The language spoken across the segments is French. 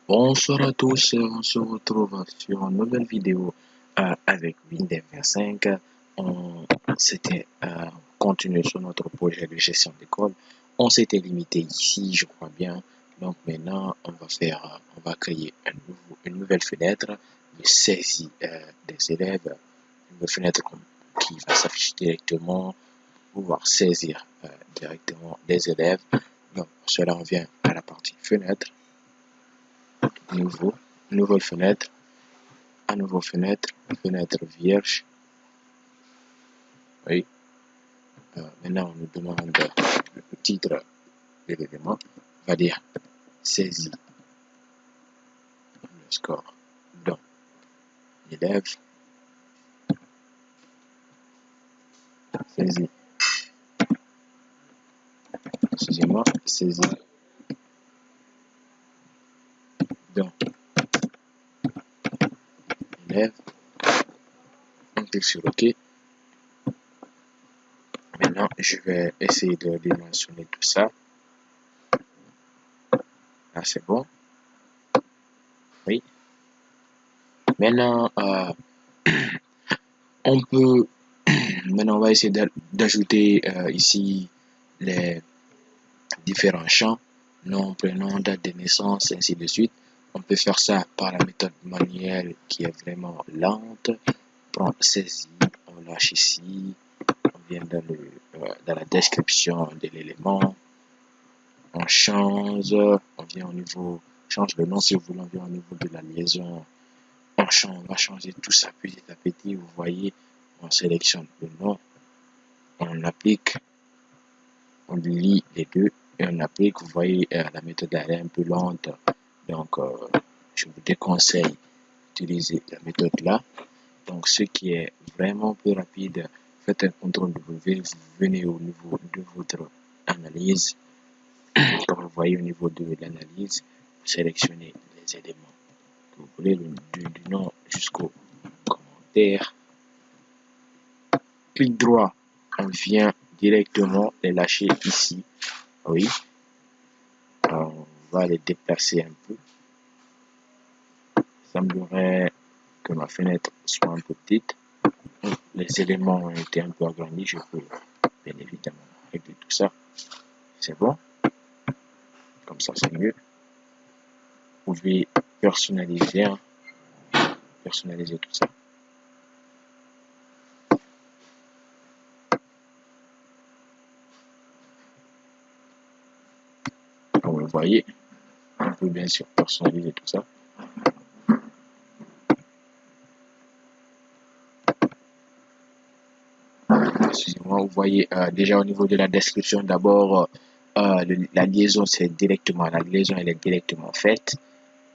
Bonsoir à tous, on se retrouve sur une nouvelle vidéo avec Windows 25. On s'était continué sur notre projet de gestion d'école. On s'était limité ici, je crois bien. Donc maintenant, on va créer une nouvelle fenêtre de saisie des élèves, une nouvelle fenêtre qui va s'afficher directement, pouvoir saisir directement des élèves. Donc pour cela, on vient à la partie fenêtre. Nouveau, nouvelle fenêtre, à nouveau fenêtre, fenêtre vierge. Oui. Maintenant, on nous demande le titre de l'élément. On va dire saisie le score dans l'élève. Saisie, excusez-moi, saisie dans l'élève. On clique sur OK. Maintenant, je vais essayer de dimensionner tout ça. Là, c'est bon. Oui. Maintenant, maintenant, on va essayer d'ajouter ici les différents champs, nom, prénom, date de naissance, ainsi de suite. On peut faire ça par la méthode manuelle qui est vraiment lente. Prendre saisie, on lâche ici, on vient dans la description de l'élément, on change, on vient au niveau, change le nom si vous voulez, on vient au niveau de la liaison, on va changer tout ça petit à petit. Vous voyez, on sélectionne le nom, on applique, on lit les deux et on applique. Vous voyez, la méthode elle est un peu lente, donc je vous déconseille d'utiliser la méthode là. Donc ce qui est vraiment plus rapide, faites un CTRL W, vous venez au niveau de votre analyse. Comme vous voyez au niveau de l'analyse, vous sélectionnez les éléments que vous voulez, du nom jusqu'au commentaire. Clic droit, on vient directement les lâcher ici. Oui, on va les déplacer un peu. Il semblerait que ma fenêtre soit un peu petite. Les éléments ont été un peu agrandis. Je peux bien évidemment régler tout ça. C'est bon. Comme ça, c'est mieux. Vous pouvez personnaliser, personnaliser tout ça. Comme vous le voyez, on peut bien sûr personnaliser tout ça. Excusez-moi, vous voyez déjà au niveau de la description, d'abord, la liaison, la liaison, elle est directement faite.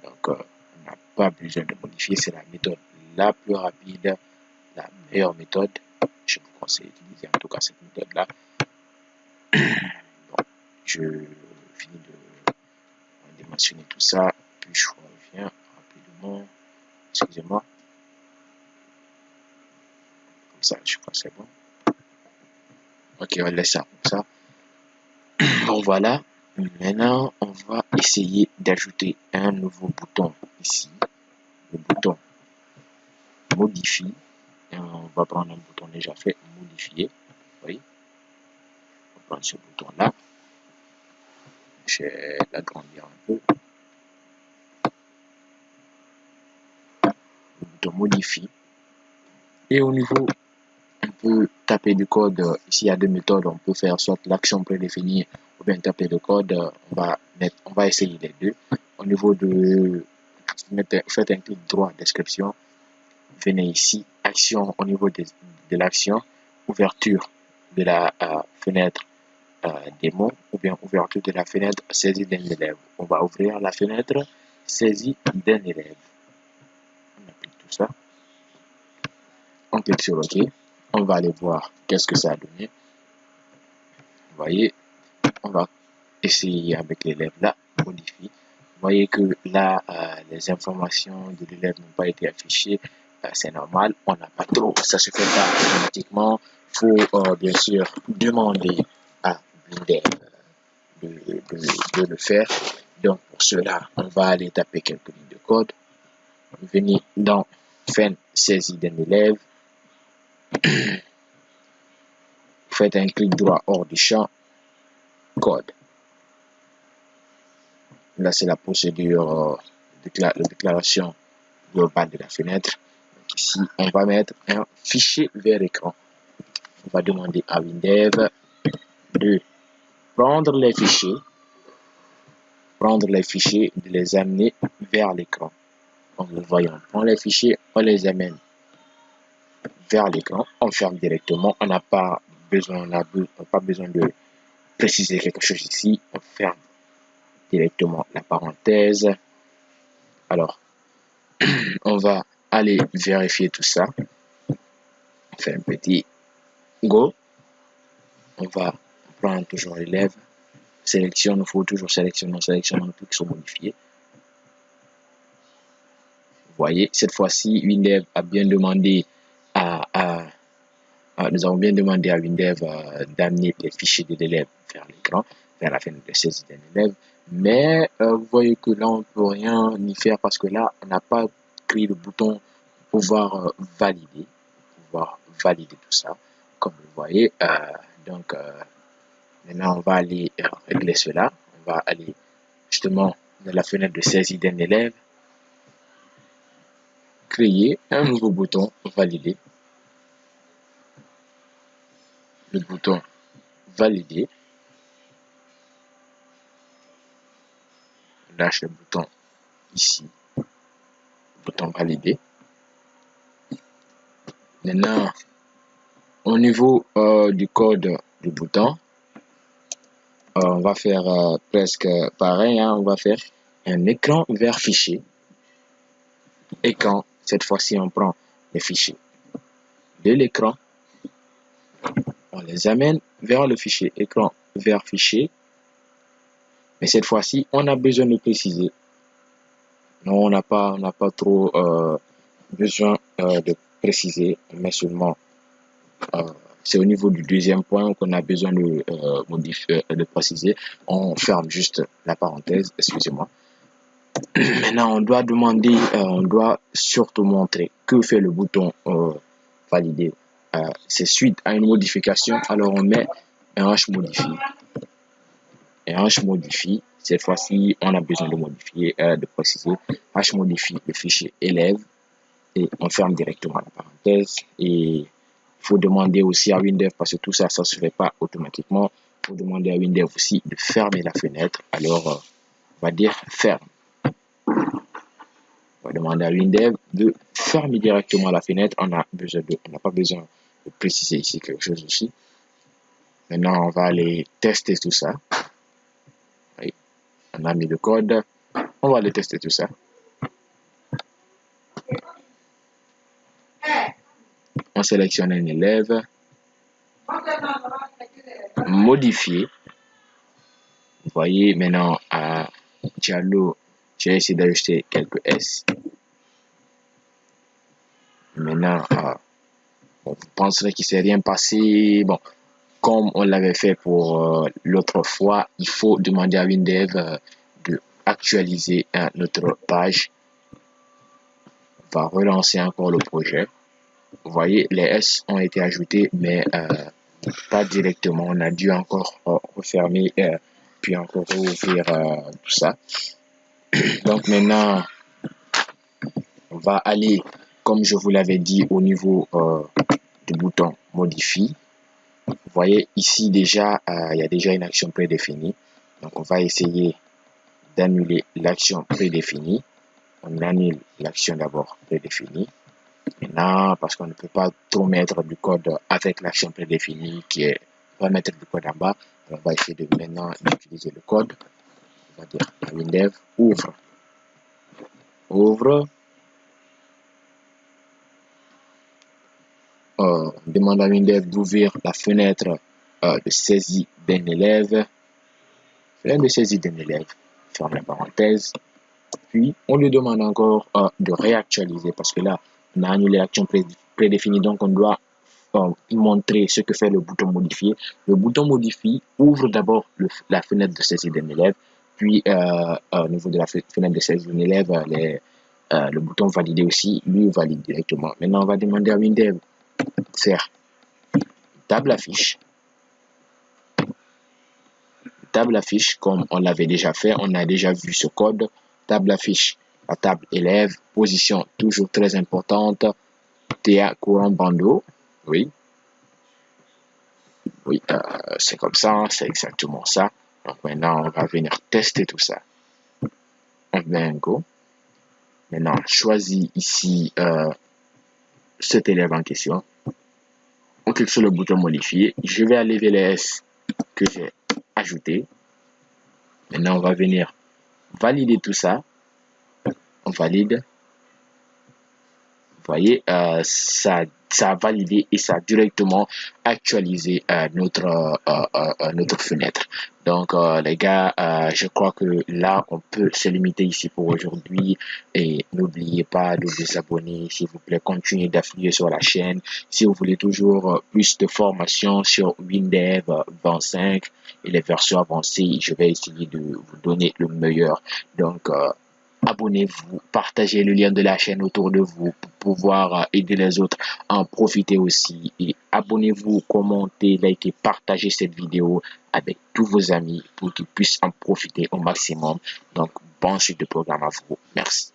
Donc, on n'a pas besoin de modifier. C'est la méthode la plus rapide, la meilleure méthode. Je vous conseille d'utiliser en tout cas cette méthode-là. Bon, je finis de dimensionner tout ça, puis je reviens rapidement. Excusez-moi. Comme ça, je crois que c'est bon. Ok, on laisse ça comme ça. Bon, voilà. Maintenant, on va essayer d'ajouter un nouveau bouton ici. Le bouton modifie. Et on va prendre un bouton déjà fait, modifier. Oui. On va prendre ce bouton-là. Je vais l'agrandir un peu. Le bouton modifie. Et au niveau, on peut taper du code. Ici, il y a deux méthodes. On peut faire soit l'action prédéfinie ou bien taper le code. On va essayer les deux. Au niveau de, faites un clic droit, description. Venez ici, action au niveau de l'action, ouverture de la fenêtre démon ou bien ouverture de la fenêtre saisie d'un élève. On va ouvrir la fenêtre saisie d'un élève. On applique tout ça. On clique sur OK. On va aller voir qu'est-ce que ça a donné. Vous voyez, on va essayer avec l'élève là, modifie. Vous voyez que là, les informations de l'élève n'ont pas été affichées. C'est normal, on n'a pas trop, ça se fait pas automatiquement. Il faut bien sûr demander à Blender de le faire. Donc pour cela, on va aller taper quelques lignes de code. Venir dans fin saisie d'un élève. Faites un clic droit hors du champ code. Là, c'est la procédure de déclaration globale de la fenêtre. Donc ici, on va mettre un fichier vers écran. On va demander à WinDev de prendre les fichiers, de les amener vers l'écran. Comme nous voyons, on prend les fichiers, on les amène vers l'écran, on ferme directement. On n'a pas besoin de préciser quelque chose ici. On ferme directement la parenthèse. Alors, on va aller vérifier tout ça. On fait un petit go. On va prendre toujours l'élève. Sélectionne, il faut toujours sélectionner, clique sur modifier. Vous voyez, cette fois-ci, WinDev a bien demandé nous avons bien demandé à WinDev d'amener les fichiers de l'élève vers l'écran, vers la fenêtre de saisie d'un élève. Mais vous voyez que là, on ne peut rien y faire parce que là, on n'a pas créé le bouton pouvoir valider tout ça. Comme vous voyez, donc maintenant, on va aller régler cela. On va aller justement dans la fenêtre de saisie d'un élève, créer un nouveau bouton valider. Le bouton valider. On lâche le bouton ici, bouton valider. Maintenant, au niveau du code du bouton, on va faire presque pareil, hein. On va faire un écran vers fichier. Écran, cette fois-ci, on prend les fichiers de l'écran, on les amène vers le fichier écran vers fichier. Mais cette fois-ci, on a besoin de préciser. Non, on n'a pas trop besoin de préciser, mais seulement c'est au niveau du deuxième point qu'on a besoin de modifier, de préciser. On ferme juste la parenthèse, excusez-moi. Maintenant, on doit demander, on doit surtout montrer que fait le bouton valider. C'est suite à une modification, alors on met un H modifie. Et H modifie, cette fois-ci, on a besoin de modifier, de préciser. H modifie le fichier élève et on ferme directement la parenthèse. Et il faut demander aussi à WinDev, parce que tout ça, ça ne se fait pas automatiquement. Il faut demander à WinDev aussi de fermer la fenêtre. Alors, on va dire ferme. On va demander à WinDev de fermer directement la fenêtre. On n'a pas besoin de préciser ici quelque chose aussi. Maintenant, on va aller tester tout ça. Oui. On a mis le code. On va aller tester tout ça. On sélectionne un élève. Modifier. Vous voyez maintenant à Diallo, j'ai essayé d'ajouter quelques S. Maintenant, vous penserez qu'il ne s'est rien passé. Bon, comme on l'avait fait pour l'autre fois, il faut demander à WinDev de actualiser notre page. On va relancer encore le projet. Vous voyez, les S ont été ajoutés, mais pas directement. On a dû encore refermer, puis encore rouvrir tout ça. Donc maintenant, on va aller, comme je vous l'avais dit, au niveau du bouton modifie. Vous voyez ici déjà, il y a déjà une action prédéfinie. Donc on va essayer d'annuler l'action prédéfinie. On annule l'action d'abord prédéfinie. Maintenant, parce qu'on ne peut pas trop mettre du code avec l'action prédéfinie on va mettre du code en bas. On va essayer de maintenant d'utiliser le code. On va dire à WinDev ouvre. Demande à WinDev d'ouvrir la fenêtre de saisie d'un élève. Fenêtre de saisie d'un élève. Ferme la parenthèse. Puis, on lui demande encore de réactualiser parce que là, on a annulé l'action prédéfinie. Donc, on doit montrer ce que fait le bouton modifier. Le bouton modifie ouvre d'abord la fenêtre de saisie d'un élève. Puis, au niveau de la fenêtre de service d'un élève, le bouton valider aussi, lui valide directement. Maintenant, on va demander à WinDev de faire table affiche. Table affiche, comme on l'avait déjà fait, on a déjà vu ce code. Table affiche, la table élève, position toujours très importante, TA courant bandeau, oui, oui, c'est comme ça, c'est exactement ça. Donc maintenant, on va venir tester tout ça. On met un go. Maintenant, choisis ici cet élève en question. On clique sur le bouton modifier. Je vais aller vers les S que j'ai ajouté. Maintenant, on va venir valider tout ça. On valide. Vous voyez, ça a validé et ça a directement actualisé notre fenêtre. Donc, les gars, je crois que là, on peut se limiter ici pour aujourd'hui. Et n'oubliez pas de vous abonner, s'il vous plaît. Continuez d'appuyer sur la chaîne. Si vous voulez toujours plus de formation sur WinDev 25 et les versions avancées, je vais essayer de vous donner le meilleur. Donc, abonnez-vous, partagez le lien de la chaîne autour de vous pour pouvoir aider les autres à en profiter aussi. Et abonnez-vous, commentez, likez, partagez cette vidéo avec tous vos amis pour qu'ils puissent en profiter au maximum. Donc, bonne suite de programme à vous. Merci.